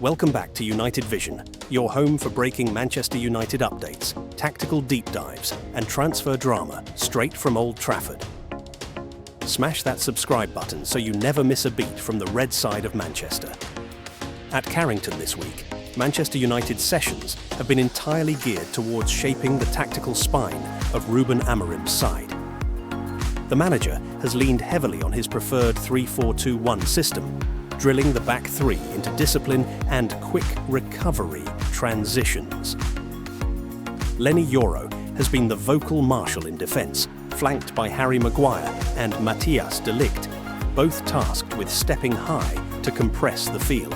Welcome back to United Vision, your home for breaking Manchester United updates, tactical deep dives, and transfer drama straight from Old Trafford. Smash that subscribe button so you never miss a beat from the red side of Manchester. At Carrington this week, Manchester United's sessions have been entirely geared towards shaping the tactical spine of Rúben Amorim's side. The manager has leaned heavily on his preferred 3-4-2-1 system, drilling the back three into discipline and quick recovery transitions. Leny Yoro has been the vocal marshal in defence, flanked by Harry Maguire and Matthijs de Ligt, both tasked with stepping high to compress the field.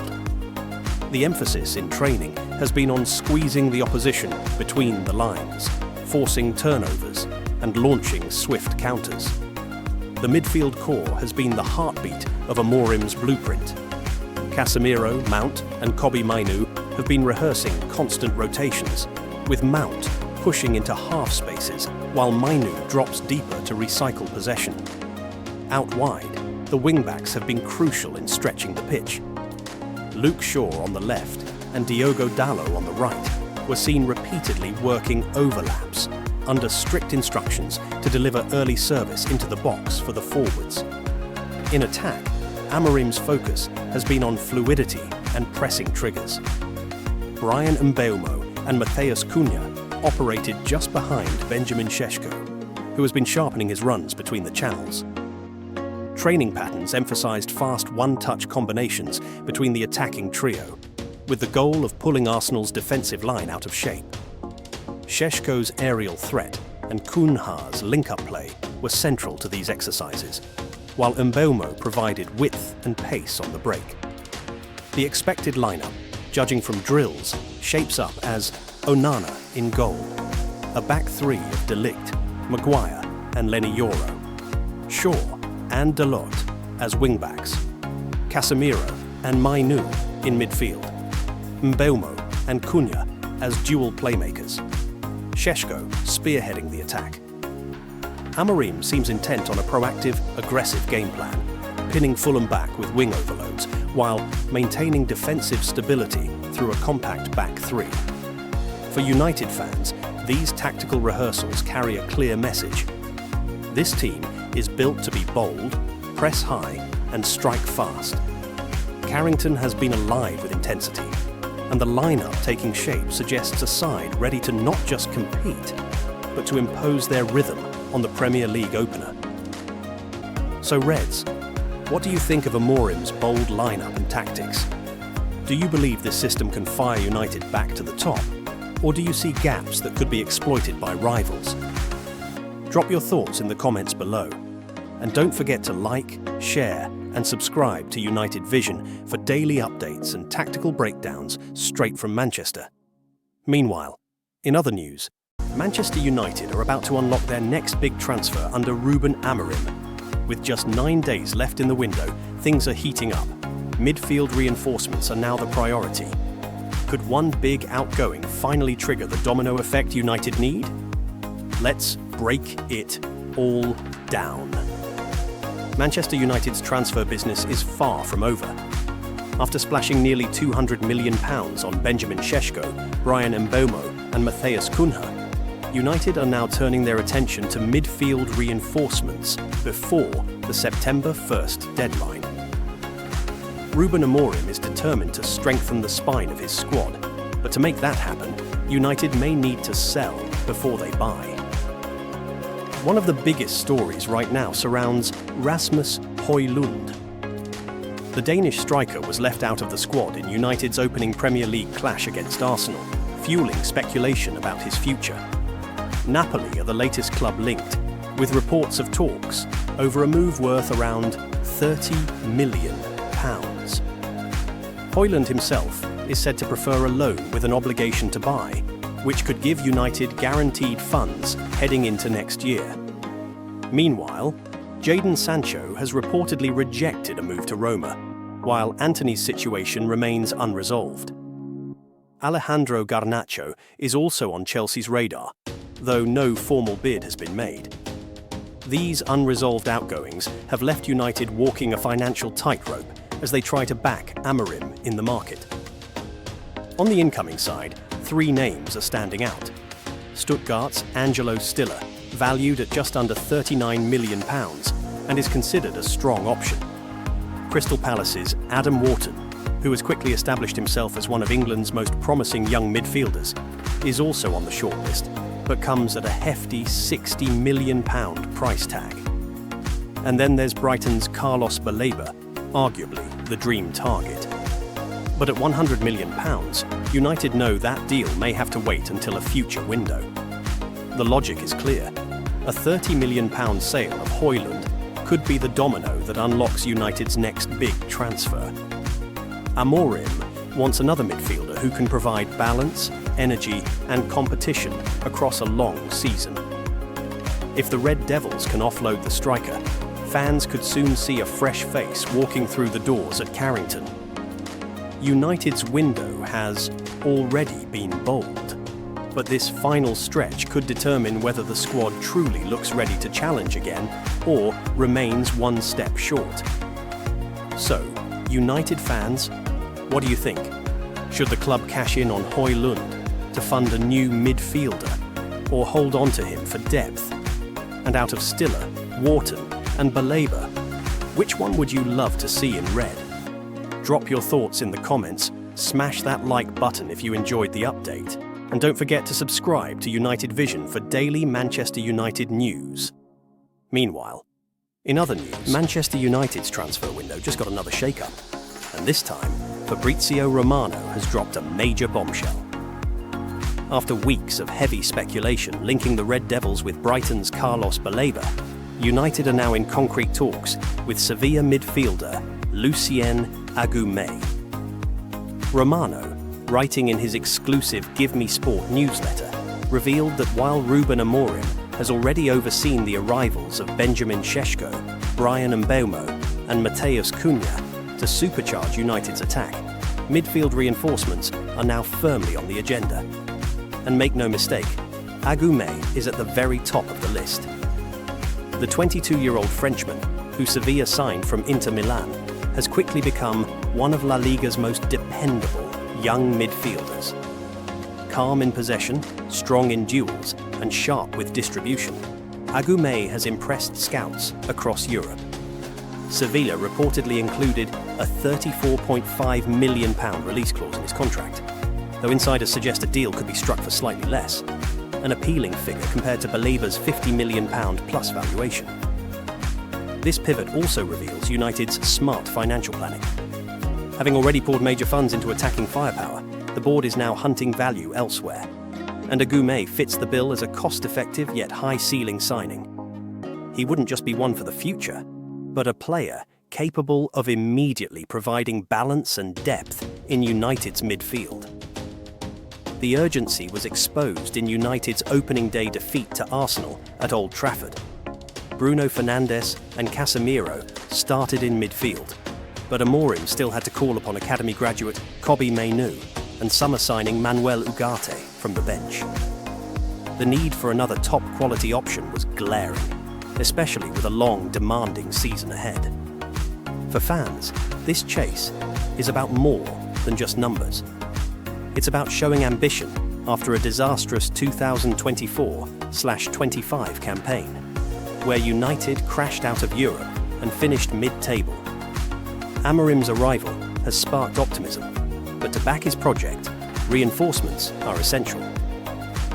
The emphasis in training has been on squeezing the opposition between the lines, forcing turnovers and launching swift counters. The midfield core has been the heartbeat of Amorim's blueprint. Casemiro, Mount and Kobbie Mainoo have been rehearsing constant rotations, with Mount pushing into half spaces while Mainoo drops deeper to recycle possession. Out wide, the wing-backs have been crucial in stretching the pitch. Luke Shaw on the left and Diogo Dalot on the right were seen repeatedly working overlaps, under strict instructions to deliver early service into the box for the forwards. In attack, Amorim's focus has been on fluidity and pressing triggers. Bryan Mbeumo and Matheus Cunha operated just behind Benjamin Šeško, who has been sharpening his runs between the channels. Training patterns emphasised fast one-touch combinations between the attacking trio, with the goal of pulling Arsenal's defensive line out of shape. Šeško's aerial threat and Cunha's link-up play were central to these exercises, while Mbeumo provided width and pace on the break. The expected lineup, judging from drills, shapes up as Onana in goal, a back three of de Ligt, Maguire and Leny Yoro, Shaw and Dalot as wing-backs, Casemiro and Mainoo in midfield, Mbeumo and Cunha as dual playmakers, Šeško spearheading the attack. Amorim seems intent on a proactive, aggressive game plan, pinning Fulham back with wing overloads while maintaining defensive stability through a compact back three. For United fans, these tactical rehearsals carry a clear message. This team is built to be bold, press high, and strike fast. Carrington has been alive with intensity, and the lineup taking shape suggests a side ready to not just compete, but to impose their rhythm on the Premier League opener. So Reds, what do you think of Amorim's bold lineup and tactics? Do you believe this system can fire United back to the top, or do you see gaps that could be exploited by rivals? Drop your thoughts in the comments below, and don't forget to like, share, and subscribe to United Vision for daily updates and tactical breakdowns straight from Manchester. Meanwhile, in other news, Manchester United are about to unlock their next big transfer under Rúben Amorim. With just 9 days left in the window, things are heating up. Midfield reinforcements are now the priority. Could one big outgoing finally trigger the domino effect United need? Let's break it all down. Manchester United's transfer business is far from over. After splashing nearly £200 million on Benjamin Šeško, Bryan Mbeumo and Matheus Cunha, United are now turning their attention to midfield reinforcements before the September 1st deadline. Rúben Amorim is determined to strengthen the spine of his squad, but to make that happen, United may need to sell before they buy. One of the biggest stories right now surrounds Rasmus Højlund. The Danish striker was left out of the squad in United's opening Premier League clash against Arsenal, fueling speculation about his future. Napoli are the latest club linked, with reports of talks over a move worth around £30 million. Højlund himself is said to prefer a loan with an obligation to buy, which could give United guaranteed funds heading into next year. Meanwhile, Jadon Sancho has reportedly rejected a move to Roma, while Antony's situation remains unresolved. Alejandro Garnacho is also on Chelsea's radar, though no formal bid has been made. These unresolved outgoings have left United walking a financial tightrope as they try to back Amorim in the market. On the incoming side, 3 names are standing out. Stuttgart's Angelo Stiller, valued at just under £39 million, and is considered a strong option. Crystal Palace's Adam Wharton, who has quickly established himself as one of England's most promising young midfielders, is also on the shortlist, but comes at a hefty £60 million price tag. And then there's Brighton's Carlos Baleba, arguably the dream target. But at £100 million, United know that deal may have to wait until a future window. The logic is clear. A £30 million sale of Højlund could be the domino that unlocks United's next big transfer. Amorim wants another midfielder who can provide balance, energy, and competition across a long season. If the Red Devils can offload the striker, fans could soon see a fresh face walking through the doors at Carrington. United's window has already been bold, but this final stretch could determine whether the squad truly looks ready to challenge again or remains one step short. So, United fans, what do you think? Should the club cash in on Højlund to fund a new midfielder, or hold on to him for depth? And out of Stiller, Wharton and Baleba, which one would you love to see in red? Drop your thoughts in the comments, smash that like button if you enjoyed the update, and don't forget to subscribe to United Vision for daily Manchester United news. Meanwhile, in other news, Manchester United's transfer window just got another shake-up, and this time, Fabrizio Romano has dropped a major bombshell. After weeks of heavy speculation linking the Red Devils with Brighton's Carlos Baleba, United are now in concrete talks with Sevilla midfielder Lucien Agoumé. Romano, writing in his exclusive Give Me Sport newsletter, revealed that while Rúben Amorim has already overseen the arrivals of Benjamin Šeško, Bryan Mbeumo and Matheus Cunha to supercharge United's attack, midfield reinforcements are now firmly on the agenda. And make no mistake, Agoumé is at the very top of the list. The 22-year-old Frenchman, who Sevilla signed from Inter Milan, has quickly become one of La Liga's most dependable young midfielders. Calm in possession, strong in duels, and sharp with distribution, Agoumé has impressed scouts across Europe. Sevilla reportedly included a £34.5 million release clause in his contract, though insiders suggest a deal could be struck for slightly less, an appealing figure compared to Baleba's £50 million plus valuation. This pivot also reveals United's smart financial planning. Having already poured major funds into attacking firepower, the board is now hunting value elsewhere, and Agoumé fits the bill as a cost-effective yet high-ceiling signing. He wouldn't just be one for the future, but a player capable of immediately providing balance and depth in United's midfield. The urgency was exposed in United's opening day defeat to Arsenal at Old Trafford. Bruno Fernandes and Casemiro started in midfield, but Amorim still had to call upon academy graduate Kobbie Mainoo and summer signing Manuel Ugarte from the bench. The need for another top-quality option was glaring, especially with a long, demanding season ahead. For fans, this chase is about more than just numbers. It's about showing ambition after a disastrous 2024/25 campaign, where United crashed out of Europe and finished mid-table. Amorim's arrival has sparked optimism, but to back his project, reinforcements are essential.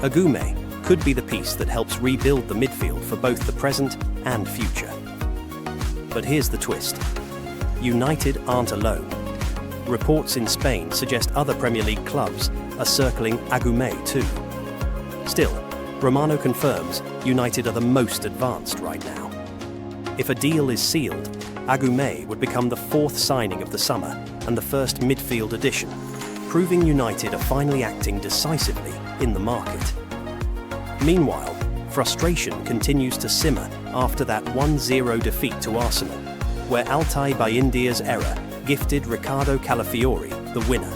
Agoumé could be the piece that helps rebuild the midfield for both the present and future. But here's the twist. United aren't alone. Reports in Spain suggest other Premier League clubs are circling Agoumé too. Still, Romano confirms United are the most advanced right now. If a deal is sealed, Agoumé would become the fourth signing of the summer and the first midfield addition, proving United are finally acting decisively in the market. Meanwhile, frustration continues to simmer after that 1-0 defeat to Arsenal, where Altay Bayindir's error gifted Ricardo Calafiori the winner.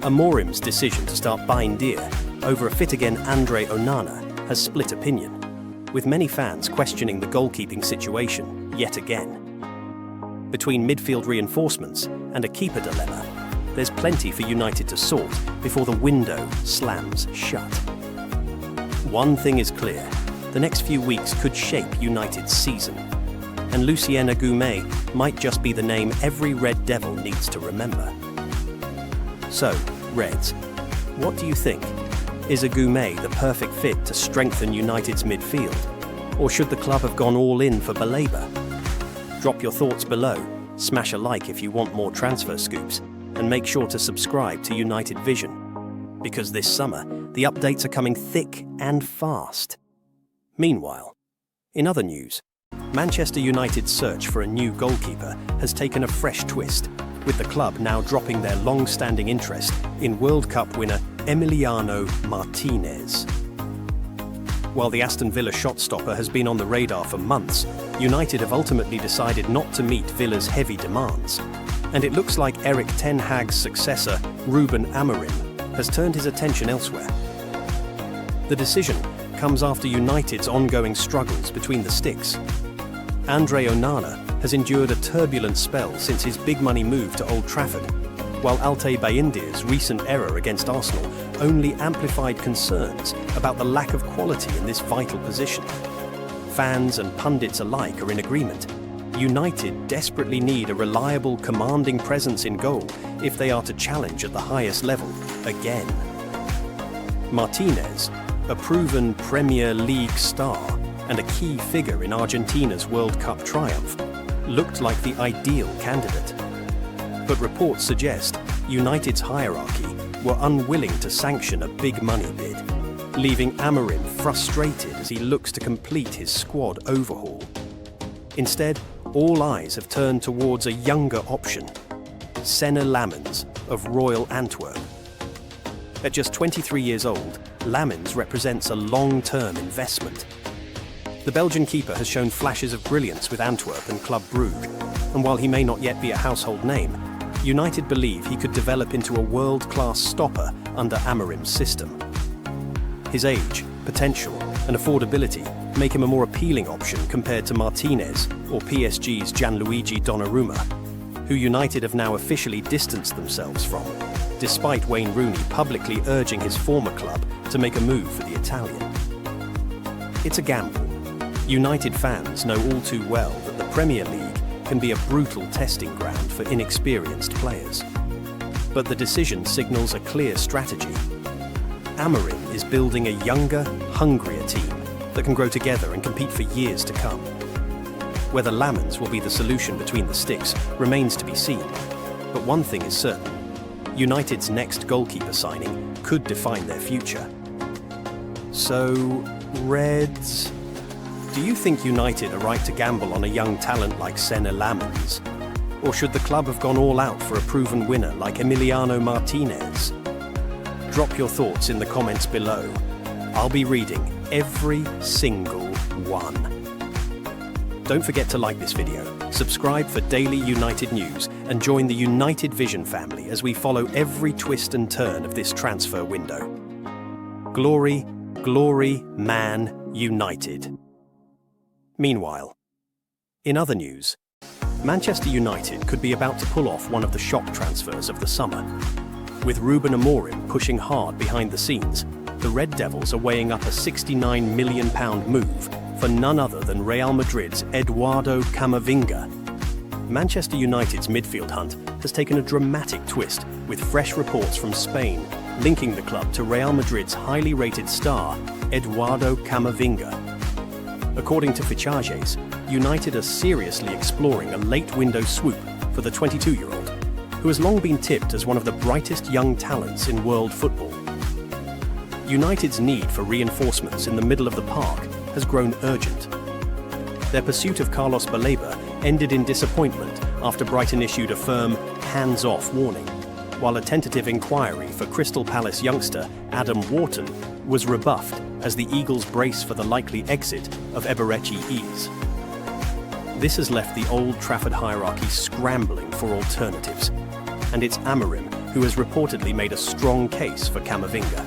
Amorim's decision to start Bayindir over a fit-again Andre Onana has split opinion, with many fans questioning the goalkeeping situation yet again. Between midfield reinforcements and a keeper dilemma, there's plenty for United to sort before the window slams shut. One thing is clear, the next few weeks could shape United's season, and Lucien Agoume might just be the name every Red Devil needs to remember. So, Reds, what do you think? Is Agoume the perfect fit to strengthen United's midfield? Or should the club have gone all in for Baleba? Drop your thoughts below, smash a like if you want more transfer scoops, and make sure to subscribe to United Vision, because this summer, the updates are coming thick and fast. Meanwhile, in other news, Manchester United's search for a new goalkeeper has taken a fresh twist, with the club now dropping their long-standing interest in World Cup winner Emiliano Martinez. While the Aston Villa shot-stopper has been on the radar for months, United have ultimately decided not to meet Villa's heavy demands. And it looks like Erik ten Hag's successor, Rúben Amorim, has turned his attention elsewhere. The decision comes after United's ongoing struggles between the sticks. Andre Onana has endured a turbulent spell since his big-money move to Old Trafford, while Altay Bayindir's recent error against Arsenal only amplified concerns about the lack of quality in this vital position. Fans and pundits alike are in agreement. United desperately need a reliable, commanding presence in goal if they are to challenge at the highest level again. Martinez, a proven Premier League star and a key figure in Argentina's World Cup triumph, looked like the ideal candidate. But reports suggest United's hierarchy were unwilling to sanction a big-money bid, leaving Amorim frustrated as he looks to complete his squad overhaul. Instead, all eyes have turned towards a younger option, Senne Lammens of Royal Antwerp. At just 23 years old, Lammens represents a long-term investment. The Belgian keeper has shown flashes of brilliance with Antwerp and Club Brugge, and while he may not yet be a household name, United believe he could develop into a world-class stopper under Amorim's system. His age, potential, and affordability make him a more appealing option compared to Martinez or PSG's Gianluigi Donnarumma, who United have now officially distanced themselves from, despite Wayne Rooney publicly urging his former club to make a move for the Italian. It's a gamble. United fans know all too well that the Premier League can be a brutal testing ground for inexperienced players. But the decision signals a clear strategy. Amorim is building a younger, hungrier team that can grow together and compete for years to come. Whether Lammens will be the solution between the sticks remains to be seen. But one thing is certain. United's next goalkeeper signing could define their future. So, Reds, do you think United are right to gamble on a young talent like Senne Lammens? Or should the club have gone all out for a proven winner like Emiliano Martinez? Drop your thoughts in the comments below. I'll be reading every single one. Don't forget to like this video, subscribe for daily United news, and join the United Vision family as we follow every twist and turn of this transfer window. Glory, glory, Man United. Meanwhile, in other news, Manchester United could be about to pull off one of the shock transfers of the summer. With Rúben Amorim pushing hard behind the scenes, the Red Devils are weighing up a £69 million move for none other than Real Madrid's Eduardo Camavinga. Manchester United's midfield hunt has taken a dramatic twist, with fresh reports from Spain linking the club to Real Madrid's highly rated star, Eduardo Camavinga. According to Fichajes, United are seriously exploring a late-window swoop for the 22-year-old, who has long been tipped as one of the brightest young talents in world football. United's need for reinforcements in the middle of the park has grown urgent. Their pursuit of Carlos Baleba ended in disappointment after Brighton issued a firm hands-off warning, while a tentative inquiry for Crystal Palace youngster Adam Wharton was rebuffed as the Eagles brace for the likely exit of Eberechi Eze. This has left the Old Trafford hierarchy scrambling for alternatives, and it's Amorim who has reportedly made a strong case for Camavinga.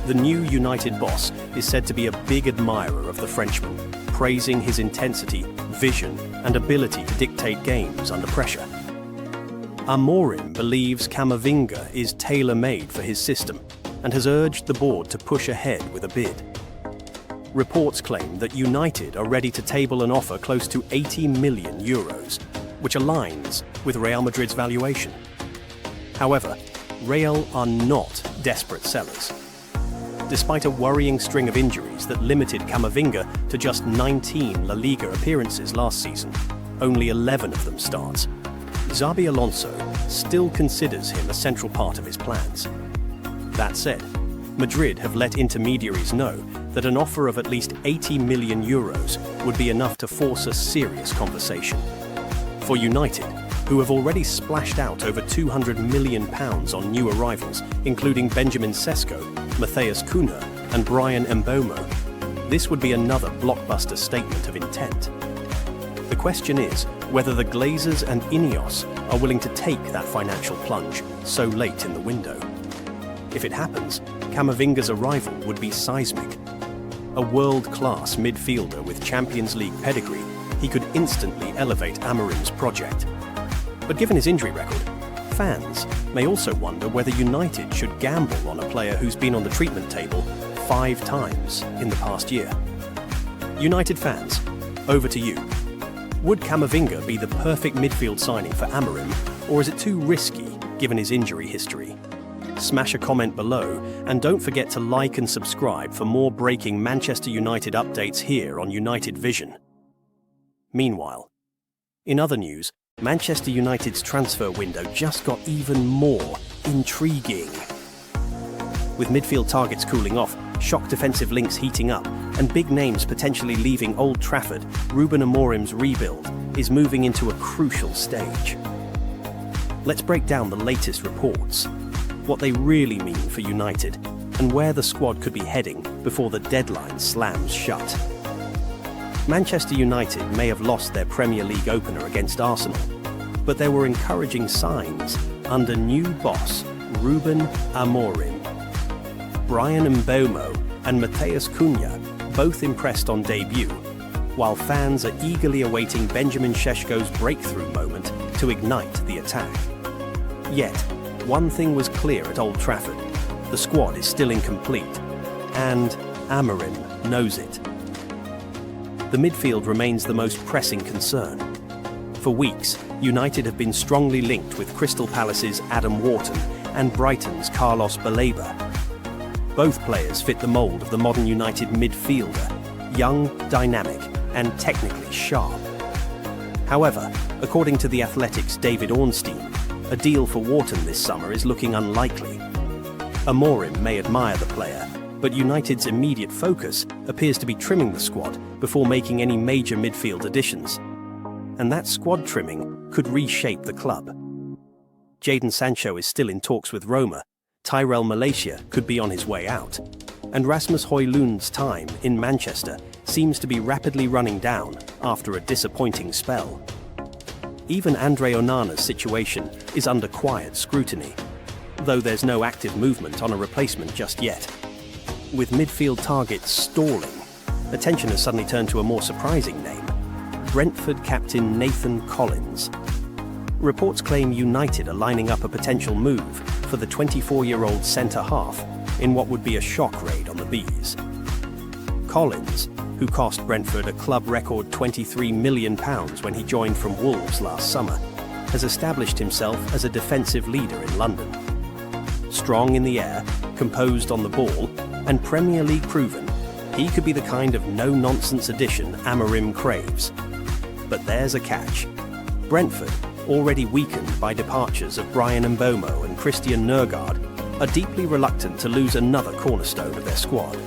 The new United boss is said to be a big admirer of the Frenchman, praising his intensity, vision, and ability to dictate games under pressure. Amorim believes Camavinga is tailor-made for his system and has urged the board to push ahead with a bid. Reports claim that United are ready to table an offer close to 80 million euros, which aligns with Real Madrid's valuation. However, Real are not desperate sellers. Despite a worrying string of injuries that limited Camavinga to just 19 La Liga appearances last season, only 11 of them starts, Xabi Alonso still considers him a central part of his plans. That said, Madrid have let intermediaries know that an offer of at least 80 million euros would be enough to force a serious conversation. For United, who have already splashed out over £200 million on new arrivals, including Benjamin Šeško, Matheus Cunha and Bryan Mbeumo, this would be another blockbuster statement of intent. The question is whether the Glazers and Ineos are willing to take that financial plunge so late in the window. If it happens, Camavinga's arrival would be seismic. A world-class midfielder with Champions League pedigree, he could instantly elevate Amorim's project. But given his injury record, fans may also wonder whether United should gamble on a player who's been on the treatment table 5 times in the past year. United fans, over to you. Would Camavinga be the perfect midfield signing for Amorim, or is it too risky given his injury history? Smash a comment below and don't forget to like and subscribe for more breaking Manchester United updates here on United Vision. Meanwhile, in other news, Manchester United's transfer window just got even more intriguing. With midfield targets cooling off, shock defensive links heating up, and big names potentially leaving Old Trafford, Rúben Amorim's rebuild is moving into a crucial stage. Let's break down the latest reports, what they really mean for United, and where the squad could be heading before the deadline slams shut. Manchester United may have lost their Premier League opener against Arsenal, but there were encouraging signs under new boss Rúben Amorim. Bryan Mbeumo and Matheus Cunha both impressed on debut, while fans are eagerly awaiting Benjamin Šeško's breakthrough moment to ignite the attack. Yet, one thing was clear at Old Trafford: the squad is still incomplete, and Amorim knows it. The midfield remains the most pressing concern. For weeks, United have been strongly linked with Crystal Palace's Adam Wharton and Brighton's Carlos Baleba. Both players fit the mould of the modern United midfielder, young, dynamic, and technically sharp. However, according to The Athletic's David Ornstein, a deal for Wharton this summer is looking unlikely. Amorim may admire the player, but United's immediate focus appears to be trimming the squad before making any major midfield additions. And that squad trimming could reshape the club. Jadon Sancho is still in talks with Roma, Tyrell Malaysia could be on his way out, and Rasmus Højlund's time in Manchester seems to be rapidly running down after a disappointing spell. Even Andre Onana's situation is under quiet scrutiny, though there's no active movement on a replacement just yet. With midfield targets stalling, attention has suddenly turned to a more surprising name: Brentford captain Nathan Collins. Reports claim United are lining up a potential move for the 24-year-old centre-half in what would be a shock raid on the Bees. Collins, who cost Brentford a club record £23 million when he joined from Wolves last summer, has established himself as a defensive leader in London. Strong in the air, composed on the ball, and Premier League proven, he could be the kind of no-nonsense addition Amorim craves. But there's a catch. Brentford, already weakened by departures of Bryan Mbeumo and Christian Nørgaard, are deeply reluctant to lose another cornerstone of their squad.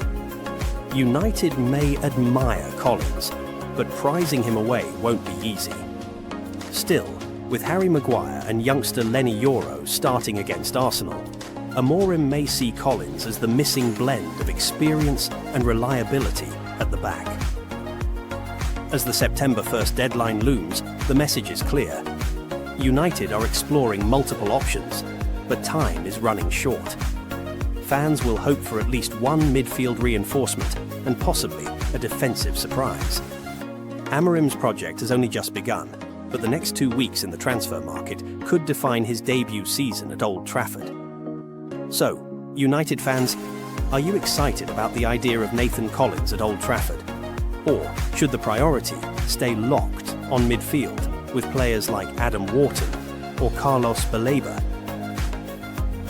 United may admire Collins, but prizing him away won't be easy. Still, with Harry Maguire and youngster Leny Yoro starting against Arsenal, Amorim may see Collins as the missing blend of experience and reliability at the back. As the September 1st deadline looms, the message is clear. United are exploring multiple options, but time is running short. Fans will hope for at least one midfield reinforcement and possibly a defensive surprise. Amorim's project has only just begun, but the next 2 weeks in the transfer market could define his debut season at Old Trafford. So, United fans, are you excited about the idea of Nathan Collins at Old Trafford? Or should the priority stay locked on midfield with players like Adam Wharton or Carlos Baleba?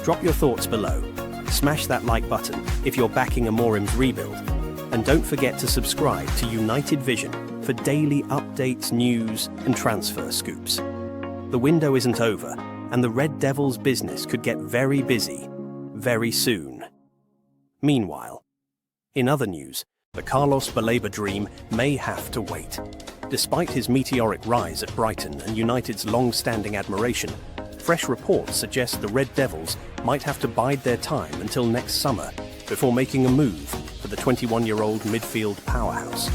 Drop your thoughts below, smash that like button if you're backing Amorim's rebuild, and don't forget to subscribe to United Vision for daily updates, news and transfer scoops. The window isn't over, and the Red Devils' business could get very busy very soon. Meanwhile, in other news, the Carlos Baleba dream may have to wait. Despite his meteoric rise at Brighton and United's long-standing admiration, fresh reports suggest the Red Devils might have to bide their time until next summer before making a move for the 21-year-old midfield powerhouse.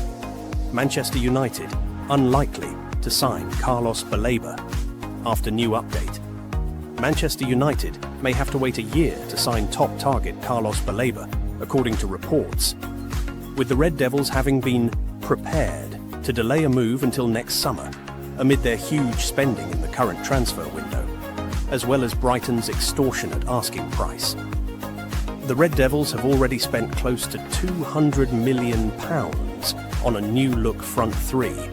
Manchester United unlikely to sign Carlos Baleba. After new update, Manchester United may have to wait a year to sign top target Carlos Baleba, according to reports, with the Red Devils having been prepared to delay a move until next summer amid their huge spending in the current transfer window, as well as Brighton's extortionate asking price. The Red Devils have already spent close to £200 million on a new-look front three,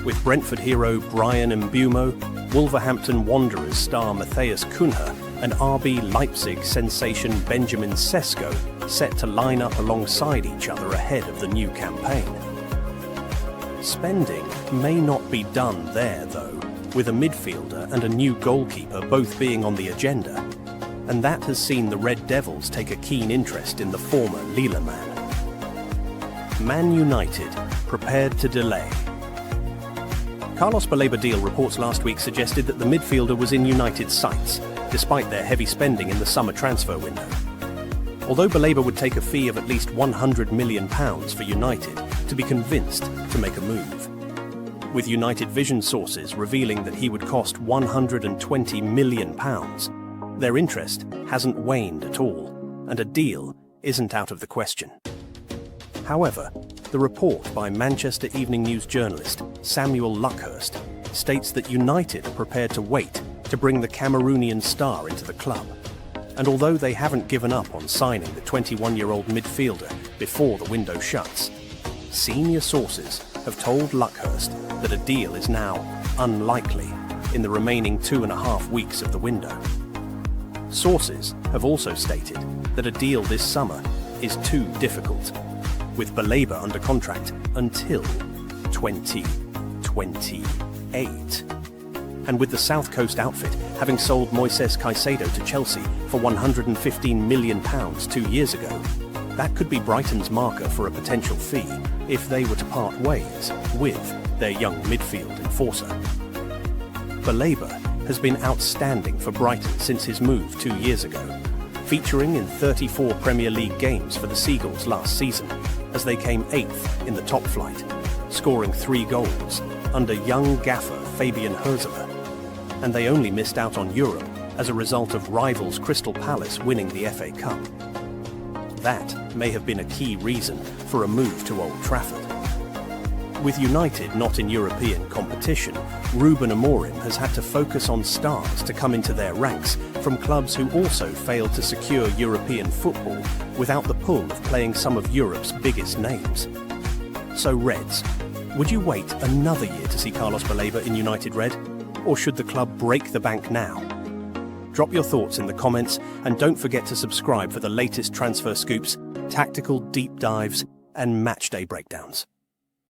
with Brentford hero Bryan Mbeumo, Wolverhampton Wanderers star Matthias Cunha, and RB Leipzig sensation Benjamin Šeško set to line up alongside each other ahead of the new campaign. Spending may not be done there, though, with a midfielder and a new goalkeeper both being on the agenda, and that has seen the Red Devils take a keen interest in the former Lille man. Man United prepared to delay. Carlos Baleba deal reports last week suggested that the midfielder was in United's sights, despite their heavy spending in the summer transfer window. Although Baleba would take a fee of at least £100 million for United to be convinced to make a move, with United Vision sources revealing that he would cost £120 million, their interest hasn't waned at all, and a deal isn't out of the question. However, the report by Manchester Evening News journalist Samuel Luckhurst states that United are prepared to wait to bring the Cameroonian star into the club. And although they haven't given up on signing the 21-year-old midfielder before the window shuts, senior sources have told Luckhurst that a deal is now unlikely in the remaining 2.5 weeks of the window. Sources have also stated that a deal this summer is too difficult, with Baleba under contract until 2028. And with the South Coast outfit having sold Moises Caicedo to Chelsea for £115 million 2 years ago, that could be Brighton's marker for a potential fee if they were to part ways with their young midfield enforcer. Baleba has been outstanding for Brighton since his move 2 years ago, featuring in 34 Premier League games for the Seagulls last season, as they came 8th in the top flight, scoring 3 goals under young gaffer Fabian Hürzeler, and they only missed out on Europe as a result of rivals Crystal Palace winning the FA Cup. That may have been a key reason for a move to Old Trafford. With United not in European competition, Rúben Amorim has had to focus on stars to come into their ranks from clubs who also failed to secure European football without the pull of playing some of Europe's biggest names. So Reds, would you wait another year to see Carlos Baleba in United Red? Or should the club break the bank now? Drop your thoughts in the comments, and don't forget to subscribe for the latest transfer scoops, tactical deep dives and matchday breakdowns.